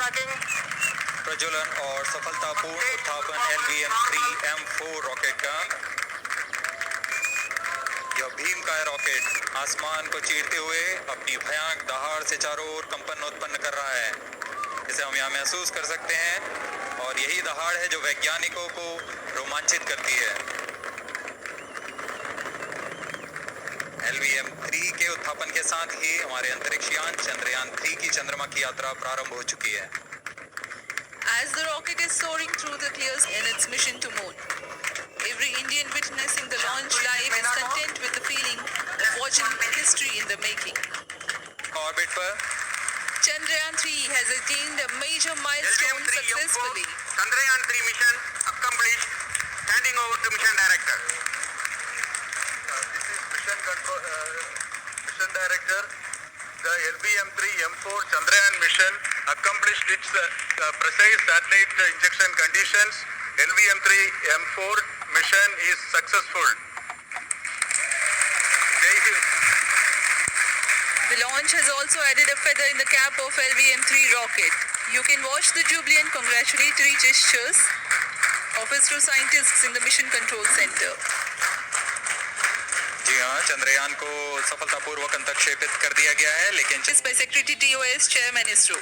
प्रज्वलन और सफलतापूर्ण उत्थापन LVM-3M4 rocket का। यह भीमकाय रॉकेट आसमान को चीरते हुए अपनी भयानक दहाड़ से चारों ओर कंपन उत्पन्न कर रहा है। इसे हम यहाँ महसूस कर सकते हैं और यही दहाड़ है जो वैज्ञानिकों को रोमांचित करती है। LVM-3 के उत्थापन के साथ ही हमारे अंतरिक्ष यान चंद्रयान-3 की चंद्रमा की यात्रा प्रारंभ हो चुकी है। As the rocket is soaring through the clouds in its mission to moon, every Indian witnessing the launch live is content with the feeling of watching history in the making. Orbit पर Chandrayaan-3 has attained a major milestone successfully. Chandrayaan-3 mission accomplished. Handing over to mission director. This is mission control, mission director. The LVM-3M4 Chandrayaan mission accomplished its precise satellite injection conditions. LVM-3M4 mission is successful. Jai Hind. The launch has also added a feather in the cap of LVM-3 rocket. You can watch the jubilant congratulatory gestures of ISRO scientists in the Mission Control Center. जी हाँ, चंद्रयान को सफलतापूर्वक अंतक्षेपित कर दिया गया है, लेकिन This by Secretary TOS Chairman ISRO.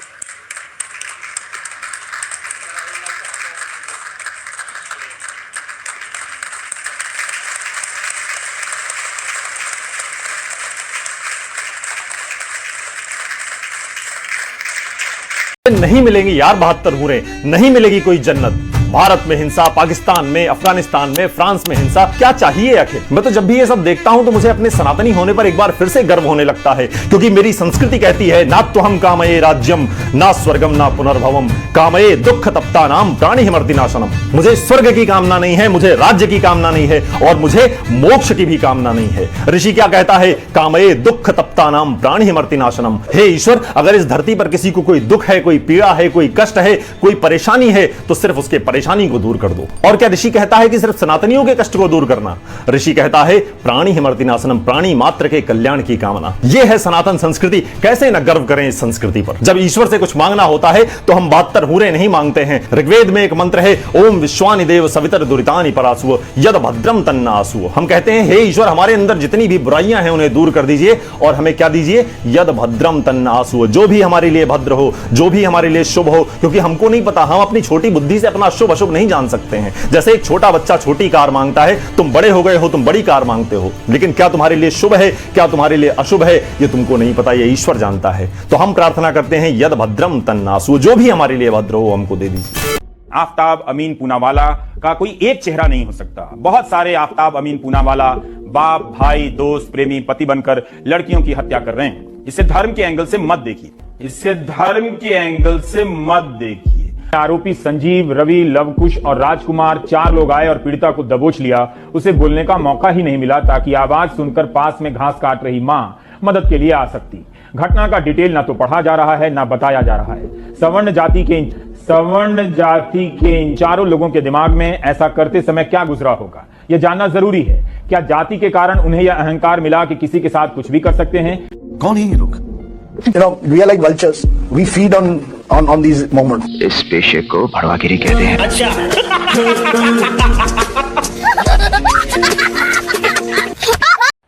नहीं मिलेंगी यार 72 हूरें, नहीं मिलेगी कोई जन्नत। भारत में हिंसा, पाकिस्तान में, अफगानिस्तान में, फ्रांस में हिंसा, क्या चाहिए आखिर? मैं तो जब भी ये सब देखता हूं तो मुझे अपने सनातनी होने पर एक बार फिर से गर्व होने लगता है, क्योंकि मेरी संस्कृति कहती है ना तो हम कामये राज्यम ना स्वर्गम ना पुनर्भवम कामये दुख तप्ता नाम प्राणी मर्दिनाशनम। मुझे स्वर्ग की कामना नहीं है, मुझे राज्य की कामना नहीं है और मुझे मोक्ष की भी कामना नहीं है। ऋषि क्या कहता है? कामये दुख तप्ता नाम प्राणी मर्दिनाशनम। हे ईश्वर, अगर इस धरती पर किसी को कोई दुख है, कोई पीड़ा है, कोई कष्ट है, कोई परेशानी है, तो सिर्फ उसके परेशानी को दूर कर दो। और क्या ऋषि कहता है कि सिर्फ सनातनियों के कष्ट को दूर करना? ऋषि कहता है प्राणी हिमर्तिनाशनम, प्राणी मात्र के कल्याण की कामना। यह है सनातन संस्कृति। कैसे न गर्व करें इस संस्कृति पर। जब ईश्वर से कुछ मांगना होता है तो हम 72 हूरें नहीं मांगते हैं। ऋग्वेद में एक मंत्र है, ओम विश्वानि देव सवितर दुरितानि परासुव यद भद्रम तन्नासुव। हम कहते हैं हे ईश्वर, हमारे अंदर जितनी भी बुराइयां हैं उन्हें दूर कर दीजिए और हमें क्या दीजिए? यद भद्रम तन्नासुव, जो भी हमारे लिए भद्र हो, जो भी हमारे लिए शुभ हो। क्योंकि हमको नहीं पता, हम अपनी छोटी बुद्धि से अपना शुभ अशुभ नहीं जान सकते हैं। जैसे एक छोटा बच्चा छोटी कार मांगता है, तुम बड़े हो गए हो, तुम बड़ी कार मांगते हो, लेकिन क्या तुम्हारे लिए शुभ है, क्या तुम्हारे लिए अशुभ है, ये तुमको नहीं पता, ये ईश्वर जानता है। तो हम प्रार्थना करते हैं यद भद्रम तन्नासु, जो भी हमारे लिए भद्र हो हमको दे दीजिए। आफ्ताब अमीन पूनावाला का कोई एक चेहरा नहीं हो सकता। बहुत सारे आफ्ताब अमीन पूनावाला बाप, भाई, दोस्त, प्रेमी, पति बनकर लड़कियों की हत्या कर रहे हैं। इसे धर्म के एंगल से मत देखिए, इसे धर्म के एंगल से मत देखिए। आरोपी संजीव, रवि, लवकुश और राजकुमार 4 लोग आए और पीड़िता को दबोच लिया। उसे बोलने का मौका ही नहीं मिला ताकि आवाज सुनकर पास में घास काट रही मां मदद के लिए आ सकती। घटना का डिटेल ना तो पढ़ा जा रहा है ना बताया जा रहा है। सवर्ण जाति के इन चारों लोगों के दिमाग में ऐसा करते समय क्या गुजरा होगा, यह जानना जरूरी है। क्या जाति के कारण उन्हें यह अहंकार मिला कि किसी के साथ कुछ भी कर सकते हैं? कौन है ये लोग? You know, we are like vultures. We feed on these moments. इस पेशे को भड़वागिरी कहते हैं। अच्छा।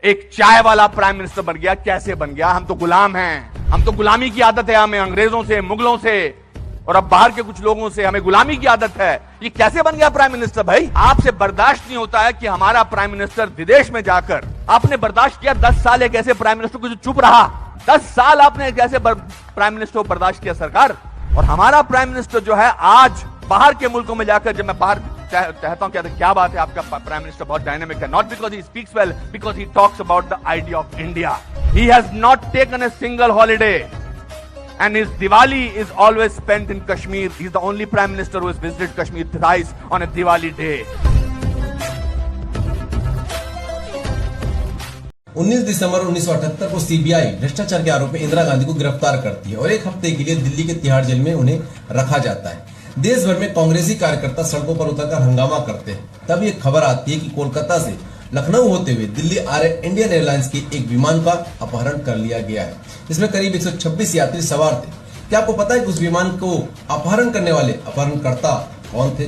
एक चाय वाला प्राइम मिनिस्टर बन गया। कैसे बन गया? हम तो गुलाम हैं। हम तो गुलामी की आदत है हमें, अंग्रेजों से, मुगलों से और अब बाहर के कुछ लोगों से हमें गुलामी की आदत है। ये कैसे बन गया प्राइम मिनिस्टर? भाई आपसे बर्दाश्त नहीं होता है कि हमारा प्राइम मिनिस्टर विदेश में जाकर, आपने बर्दाश्त किया 10 साल एक ऐसे प्राइम मिनिस्टर को जो चुप रहा। 10 साल आपने एक ऐसे प्राइम मिनिस्टर को बर्दाश्त किया सरकार। और हमारा प्राइम मिनिस्टर जो है आज बाहर के मुल्कों में जाकर, जब मैं बाहर कहता हूं क्या बात है, आपका प्राइम मिनिस्टर बहुत डायनेमिक है। Not because he speaks well, because he talks about the idea of India. He has not taken a single holiday and his Diwali is always spent in Kashmir. He's the only prime minister who has visited Kashmir thrice on a Diwali day. 19 दिसंबर 1978 को CBI भ्रष्टाचार के आरोप में इंदिरा गांधी को गिरफ्तार करती है और एक हफ्ते के लिए दिल्ली के तिहाड़ जेल में उन्हें रखा जाता है। देश भर में कांग्रेसी कार्यकर्ता सड़कों पर उतरकर हंगामा करते हैं। तब ये खबर आती है कि कोलकाता से लखनऊ होते हुए दिल्ली आ रहे इंडियन एयरलाइंस के एक विमान का अपहरण कर लिया गया है। इसमें करीब 126 यात्री सवार थे। क्या आपको पता है कि उस विमान को अपहरण करने वाले अपहरणकर्ता कौन थे?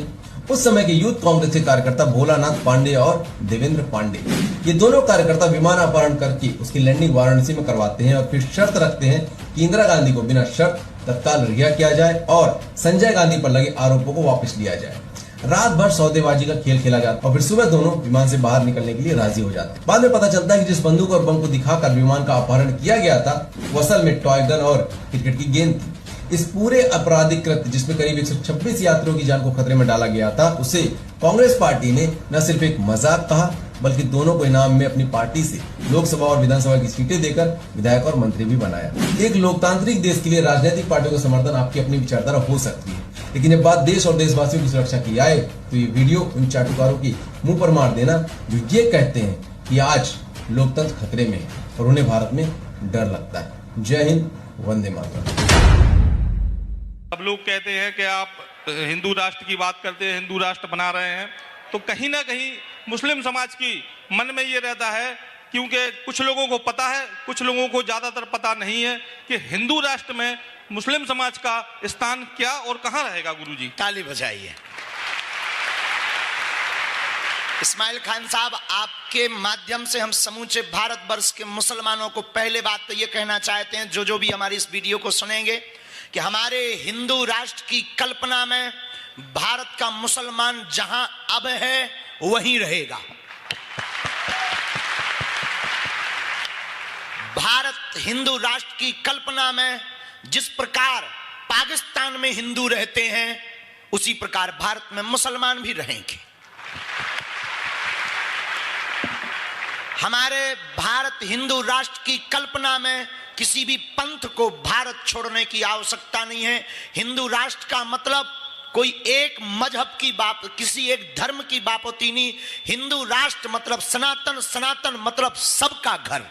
उस समय के यूथ कांग्रेस के कार्यकर्ता भोलानाथ पांडे और देवेंद्र पांडे। ये दोनों कार्यकर्ता विमान अपहरण करके उसकी लैंडिंग वाराणसी में करवाते हैं और फिर शर्त रखते हैं कि इंदिरा गांधी को बिना शर्त तत्काल रिहा किया जाए और संजय गांधी पर लगे आरोपों को वापस लिया जाए। रात भर सौदेबाजी का खेल खेला जाता और फिर सुबह दोनों विमान से बाहर निकलने के लिए राजी हो जाते। बाद में पता चलता है कि जिस बंदूक और बम को दिखाकर विमान का अपहरण किया गया था वो असल में टॉय गन और क्रिकेट की गेंद थी। इस पूरे आपराधिक कृत्य जिसमें करीब 126 यात्रियों की जान को खतरे में डाला गया था, उसे कांग्रेस पार्टी ने न सिर्फ एक मजाक कहा बल्कि दोनों को इनाम में अपनी पार्टी से लोकसभा और विधानसभा की सीटें देकर विधायक और मंत्री भी बनाया। एक लोकतांत्रिक देश के लिए राजनीतिक पार्टियों का समर्थन आपकी अपनी विचारधारा हो सकती है, लेकिन जब बात देश और देशवासियों की सुरक्षा की आए तो ये वीडियो उन चाटुकारों की मुंह पर मार देना जो ये कहते हैं कि आज लोकतंत्र खतरे में है और उन्हें भारत में डर लगता है। जय हिंद, वंदे मातरम। सब लोग कहते हैं कि आप हिंदू राष्ट्र की बात करते हैं, हिंदू राष्ट्र बना रहे हैं, तो कहीं ना कहीं मुस्लिम समाज की मन में ये रहता है, क्योंकि कुछ लोगों को पता है, कुछ लोगों को ज्यादातर पता नहीं है कि हिंदू राष्ट्र में मुस्लिम समाज का स्थान क्या और कहां रहेगा। गुरुजी ताली बजाइए। इस्माइल खान साहब, आपके माध्यम से हम समूचे भारतवर्ष के मुसलमानों को पहले बात तो ये कहना चाहते हैं, जो भी हमारी इस वीडियो को सुनेंगे, कि हमारे हिंदू राष्ट्र की कल्पना में भारत का मुसलमान जहां अब है वहीं रहेगा। भारत हिंदू राष्ट्र की कल्पना में जिस प्रकार पाकिस्तान में हिंदू रहते हैं उसी प्रकार भारत में मुसलमान भी रहेंगे। हमारे भारत हिंदू राष्ट्र की कल्पना में किसी भी पंथ को भारत छोड़ने की आवश्यकता नहीं है। हिंदू राष्ट्र का मतलब कोई एक मजहब की बात, किसी एक धर्म की बात होती नहीं। हिंदू राष्ट्र मतलब सनातन, सनातन मतलब सबका घर।